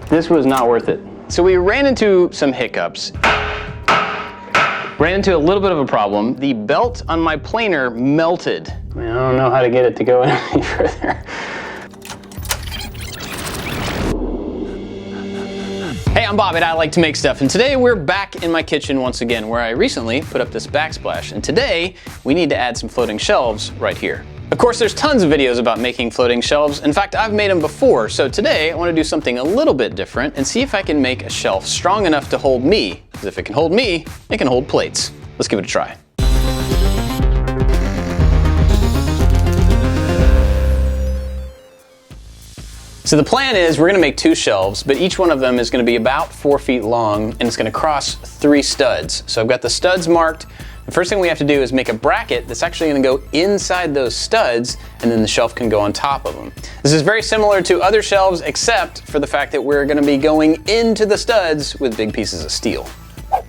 This was not worth it. So we ran into some hiccups. Ran into a little bit of a problem. The belt on my planer melted. I don't know how to get it to go any further. Hey, I'm Bob at ILikeToMakeStuff, and today we're back in my kitchen once again, where I recently put up this backsplash, and today we need to add some floating shelves right here. Of course, there's tons of videos about making floating shelves. In fact, I've made them before, so today I want to do something a little bit different and see if I can make a shelf strong enough to hold me, because if it can hold me, it can hold plates. Let's give it a try. So the plan is we're gonna make 2 shelves, but each one of them is gonna be about 4 feet long, and it's gonna cross 3 studs. So I've got the studs marked. The first thing we have to do is make a bracket that's actually gonna go inside those studs, and then the shelf can go on top of them. This is very similar to other shelves, except for the fact that we're gonna be going into the studs with big pieces of steel.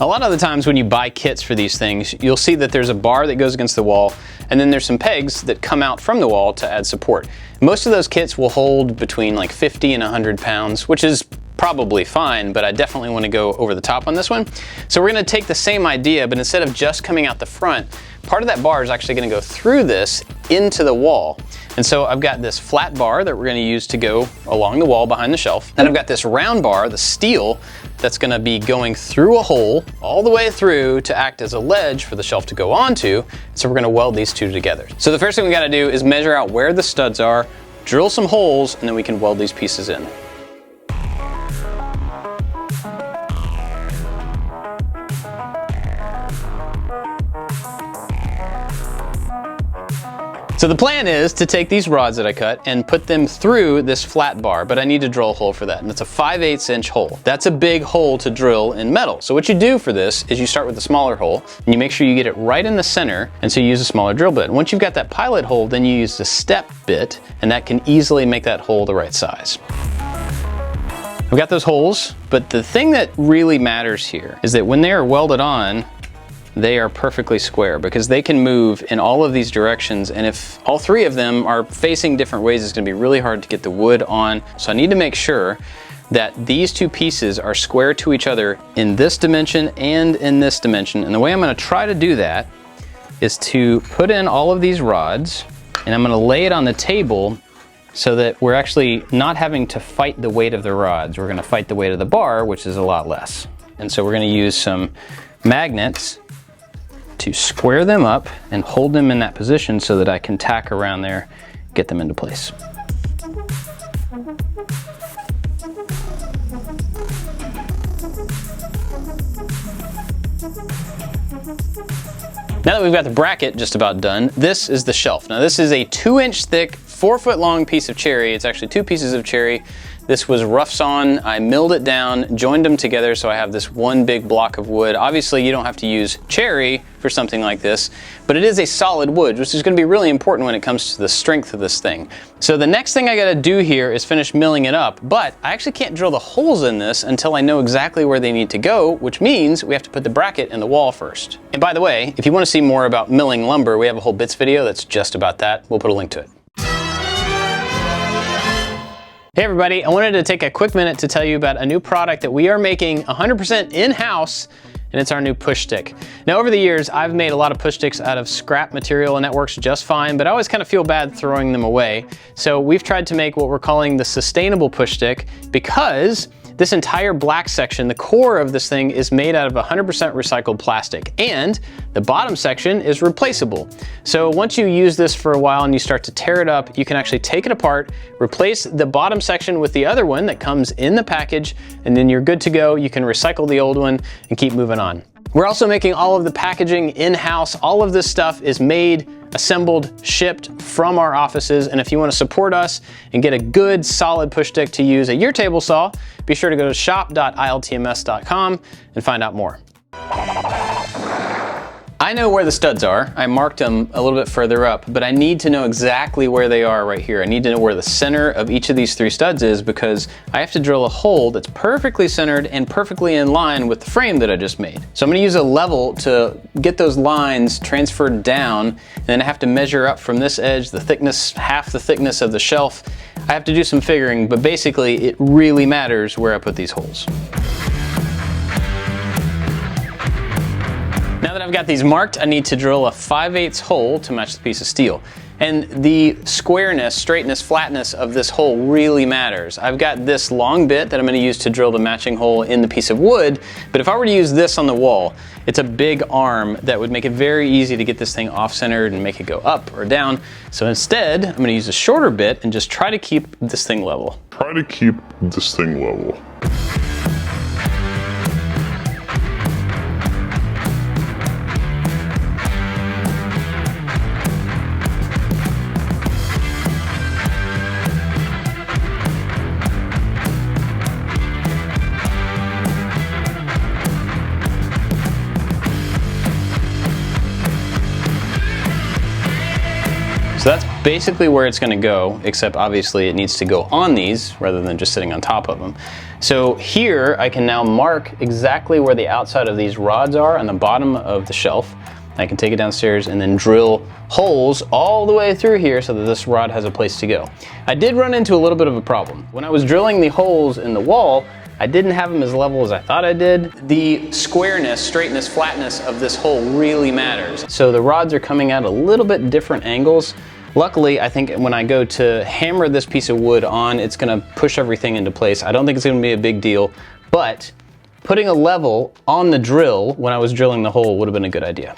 A lot of the times when you buy kits for these things, you'll see that there's a bar that goes against the wall, and then there's some pegs that come out from the wall to add support. Most of those kits will hold between like 50 and 100 pounds, which is probably fine, but I definitely want to go over the top on this one. So we're going to take the same idea, but instead of just coming out the front, part of that bar is actually going to go through this into the wall. And so I've got this flat bar that we're going to use to go along the wall behind the shelf. Then I've got this round bar, the steel, that's going to be going through a hole all the way through to act as a ledge for the shelf to go onto. So we're going to weld these two together. So the first thing we got to do is measure out where the studs are, drill some holes, and then we can weld these pieces in. So the plan is to take these rods that I cut and put them through this flat bar, but I need to drill a hole for that, and it's a 5/8 inch hole. That's a big hole to drill in metal. So what you do for this is you start with a smaller hole, and you make sure you get it right in the center, and so you use a smaller drill bit. Once you've got that pilot hole, then you use the step bit, and that can easily make that hole the right size. I've got those holes, but the thing that really matters here is that when they are welded on, they are perfectly square, because they can move in all of these directions, and if all 3 of them are facing different ways, it's gonna be really hard to get the wood on. So I need to make sure that these 2 pieces are square to each other in this dimension and in this dimension. And the way I'm gonna try to do that is to put in all of these rods, and I'm gonna lay it on the table so that we're actually not having to fight the weight of the rods. We're gonna fight the weight of the bar, which is a lot less. And so we're gonna use some magnets to square them up and hold them in that position so that I can tack around there, get them into place. Now that we've got the bracket just about done, this is the shelf. Now this is a 2-inch thick, 4-foot long piece of cherry. It's actually 2 pieces of cherry. This was rough sawn. I milled it down, joined them together, so I have this one big block of wood. Obviously, you don't have to use cherry for something like this, but it is a solid wood, which is gonna be really important when it comes to the strength of this thing. So the next thing I gotta do here is finish milling it up, but I actually can't drill the holes in this until I know exactly where they need to go, which means we have to put the bracket in the wall first. And by the way, if you wanna see more about milling lumber, we have a whole bits video that's just about that. We'll put a link to it. Hey everybody, I wanted to take a quick minute to tell you about a new product that we are making 100% in-house, and it's our new push stick. Now over the years, I've made a lot of push sticks out of scrap material, and that works just fine, but I always kind of feel bad throwing them away. So we've tried to make what we're calling the sustainable push stick, because this entire black section, the core of this thing, is made out of 100% recycled plastic, and the bottom section is replaceable. So once you use this for a while and you start to tear it up, you can actually take it apart, replace the bottom section with the other one that comes in the package, and then you're good to go. You can recycle the old one and keep moving on. We're also making all of the packaging in-house. All of this stuff is made, assembled, shipped from our offices. And if you want to support us and get a good solid push stick to use at your table saw, be sure to go to shop.iltms.com and find out more. I know where the studs are. I marked them a little bit further up, but I need to know exactly where they are right here. I need to know where the center of each of these 3 studs is, because I have to drill a hole that's perfectly centered and perfectly in line with the frame that I just made. So I'm gonna use a level to get those lines transferred down, and then I have to measure up from this edge, the thickness, half the thickness of the shelf. I have to do some figuring, but basically it really matters where I put these holes. Now that I've got these marked, I need to drill a 5/8 hole to match the piece of steel. And the squareness, straightness, flatness of this hole really matters. I've got this long bit that I'm going to use to drill the matching hole in the piece of wood, but if I were to use this on the wall, it's a big arm that would make it very easy to get this thing off-centered and make it go up or down. So instead, I'm going to use a shorter bit and just try to keep this thing level. So that's basically where it's going to go, except obviously it needs to go on these rather than just sitting on top of them. So here I can now mark exactly where the outside of these rods are on the bottom of the shelf. I can take it downstairs and then drill holes all the way through here so that this rod has a place to go. I did run into a little bit of a problem. When I was drilling the holes in the wall, I didn't have them as level as I thought I did. The squareness, straightness, flatness of this hole really matters. So the rods are coming at a little bit different angles. Luckily, I think when I go to hammer this piece of wood on, it's gonna push everything into place. I don't think it's gonna be a big deal, but putting a level on the drill when I was drilling the hole would have been a good idea.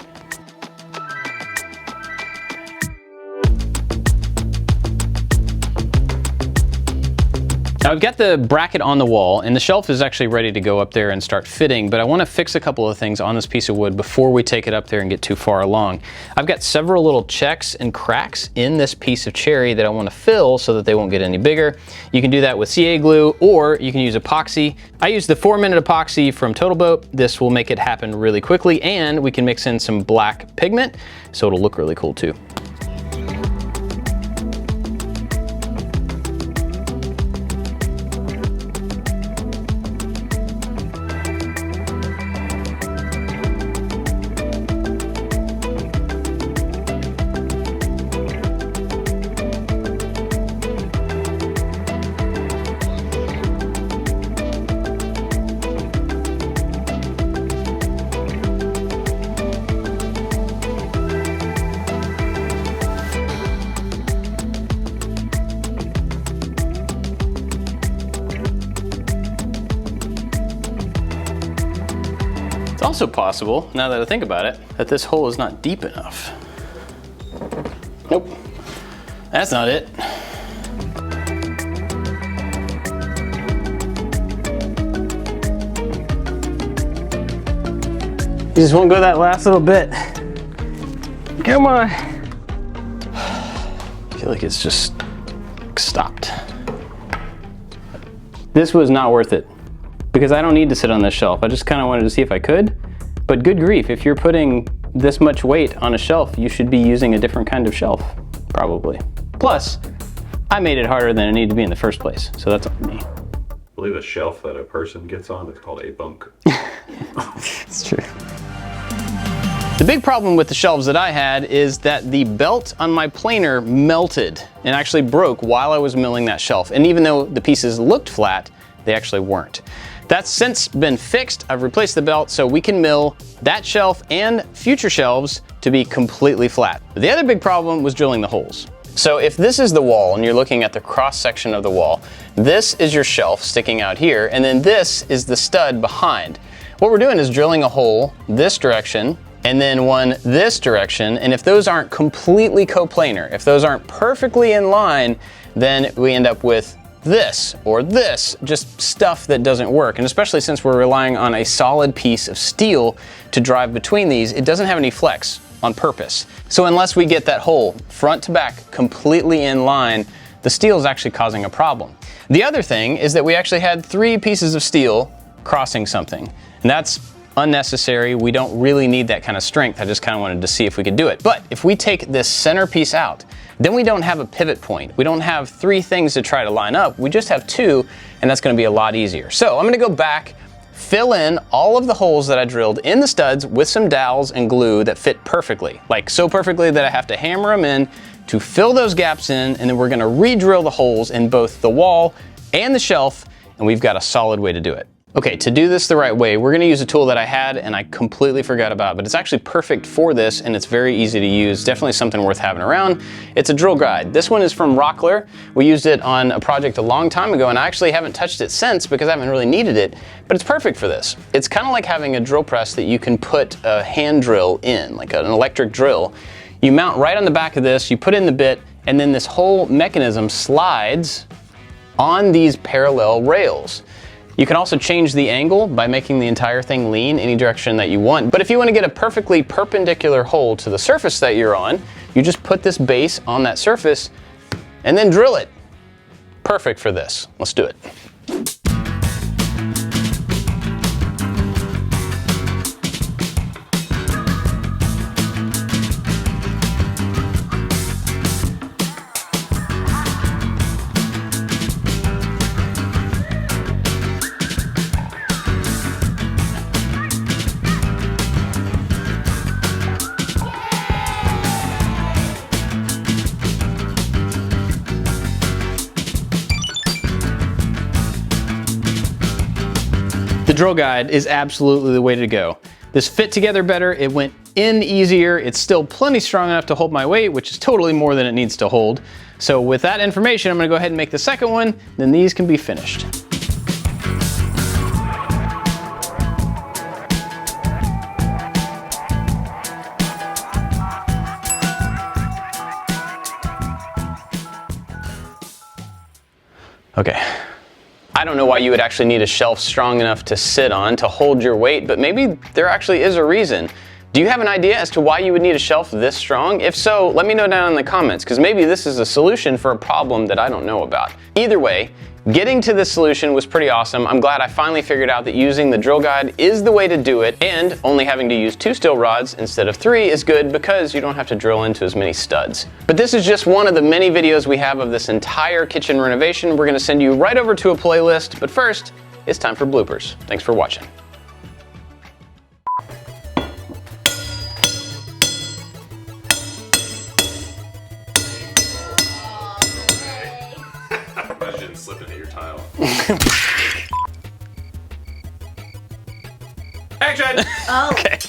Now I've got the bracket on the wall and the shelf is actually ready to go up there and start fitting, but I want to fix a couple of things on this piece of wood before we take it up there and get too far along. I've got several little checks and cracks in this piece of cherry that I want to fill so that they won't get any bigger. You can do that with CA glue or you can use epoxy. I use the 4-minute epoxy from Total Boat. This will make it happen really quickly, and we can mix in some black pigment so it'll look really cool too. It's also possible, now that I think about it, that this hole is not deep enough. Nope, that's not it. You just won't go that last little bit. Come on. I feel like it's just stopped. This was not worth it, because I don't need to sit on this shelf. I just kind of wanted to see if I could, but good grief, if you're putting this much weight on a shelf, you should be using a different kind of shelf, probably. Plus, I made it harder than it needed to be in the first place, so that's on me. I believe a shelf that a person gets on is called a bunk. It's true. The big problem with the shelves that I had is that the belt on my planer melted and actually broke while I was milling that shelf. And even though the pieces looked flat, they actually weren't. That's since been fixed. I've replaced the belt so we can mill that shelf and future shelves to be completely flat. But the other big problem was drilling the holes. So if this is the wall and you're looking at the cross section of the wall, this is your shelf sticking out here, and then this is the stud behind. What we're doing is drilling a hole this direction and then one this direction, and if those aren't completely coplanar, if those aren't perfectly in line, then we end up with this or this, just stuff that doesn't work. And especially since we're relying on a solid piece of steel to drive between these, it doesn't have any flex on purpose. So unless we get that hole front to back completely in line, the steel is actually causing a problem. The other thing is that we actually had 3 pieces of steel crossing something, and that's unnecessary. We don't really need that kind of strength. I just kind of wanted to see if we could do it. But if we take this center piece out, then we don't have a pivot point. We don't have 3 things to try to line up. We just have 2, and that's going to be a lot easier. So I'm going to go back, fill in all of the holes that I drilled in the studs with some dowels and glue that fit perfectly, like so perfectly that I have to hammer them in to fill those gaps in, and then we're gonna re-drill the holes in both the wall and the shelf, and we've got a solid way to do it. Okay, to do this the right way, we're gonna use a tool that I had and I completely forgot about, but it's actually perfect for this and it's very easy to use. Definitely something worth having around. It's a drill guide. This one is from Rockler. We used it on a project a long time ago and I actually haven't touched it since because I haven't really needed it, but it's perfect for this. It's kind of like having a drill press that you can put a hand drill in, like an electric drill. You mount right on the back of this, you put in the bit, and then this whole mechanism slides on these parallel rails. You can also change the angle by making the entire thing lean any direction that you want. But if you want to get a perfectly perpendicular hole to the surface that you're on, you just put this base on that surface and then drill it. Perfect for this. Let's do it. The drill guide is absolutely the way to go. This fit together better, it went in easier, it's still plenty strong enough to hold my weight, which is totally more than it needs to hold. So with that information, I'm gonna go ahead and make the second one, then these can be finished. Okay. I don't know why you would actually need a shelf strong enough to sit on to hold your weight, but maybe there actually is a reason. Do you have an idea as to why you would need a shelf this strong? If so, let me know down in the comments, because maybe this is a solution for a problem that I don't know about. Either way, getting to this solution was pretty awesome. I'm glad I finally figured out that using the drill guide is the way to do it, and only having to use 2 steel rods instead of 3 is good because you don't have to drill into as many studs. But this is just one of the many videos we have of this entire kitchen renovation. We're gonna send you right over to a playlist, but first, it's time for bloopers. Thanks for watching. I didn't slip into your tile. Action! Oh. Okay.